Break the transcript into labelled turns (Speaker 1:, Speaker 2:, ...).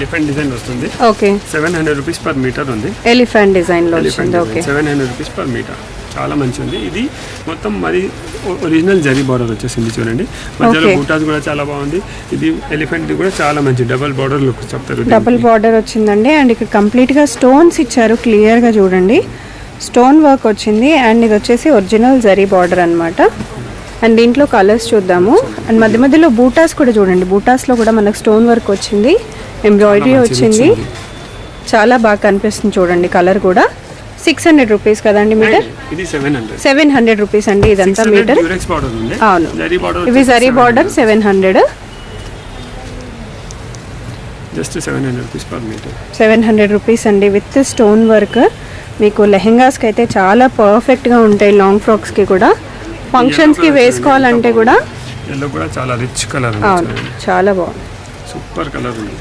Speaker 1: Elephant design వస్తుంది.
Speaker 2: Okay
Speaker 1: 700 rupees per metre ఉంది.
Speaker 2: Elephant design లో వచ్చింది. ఓకే
Speaker 1: 700 రూపీస్ పర్ మీటర్, చాలా మంచి ఉంది. ఇది మొత్తం మరి ఒరిజినల్ జరీ బార్డర్ వచ్చేసింది చూడండి. మధ్యలో బూటాస్ కూడా చాలా బాగుంది. ఇది ఎలిఫెంట్ కూడా చాలా మంచి డబుల్ బార్డర్ లుక్ చెప్తారు.
Speaker 2: డబుల్ బార్డర్ వచ్చిందండి. అండ్ ఇక్కడ కంప్లీట్ గా స్టోన్స్ ఇచ్చారు, క్లియర్ గా చూడండి. స్టోన్ వర్క్ వచ్చింది. అండ్ ఇది వచ్చేసి ఒరిజినల్ జరీ బార్డర్ అన్నమాట. అండ్ దీంట్లో కలర్స్ చూద్దాము. అండ్ మధ్య మధ్యలో బూటాస్ కూడా చూడండి. బూటాస్లో కూడా మనకు స్టోన్ వర్క్ వచ్చింది, ఎంబ్రాయిడరీ వచ్చింది. చాలా బాగా కనిపిస్తుంది చూడండి. కలర్ కూడా 600 రూపీస్ కదండి మీటర్.
Speaker 1: ఇది
Speaker 2: 700 రూపీస్ అండి ఇదంతా మీటర్. అవును, ఇవి zari border 700.
Speaker 1: Just 700 rupees per meter.
Speaker 2: 700 rupees అండి విత్ స్టోన్ వర్క్. మీకు లెహెంగాస్కి అయితే చాలా పర్ఫెక్ట్గా ఉంటాయి, లాంగ్ ఫ్రాక్స్కి కూడా, ఫంక్షన్స్కి వేసుకోవాలంటే కూడా.
Speaker 1: ఎల్లో కూడా చాలా రిచ్ కలర్.
Speaker 2: అవును, చాలా బాగుంది,
Speaker 1: సూపర్ కలర్ ఉంది.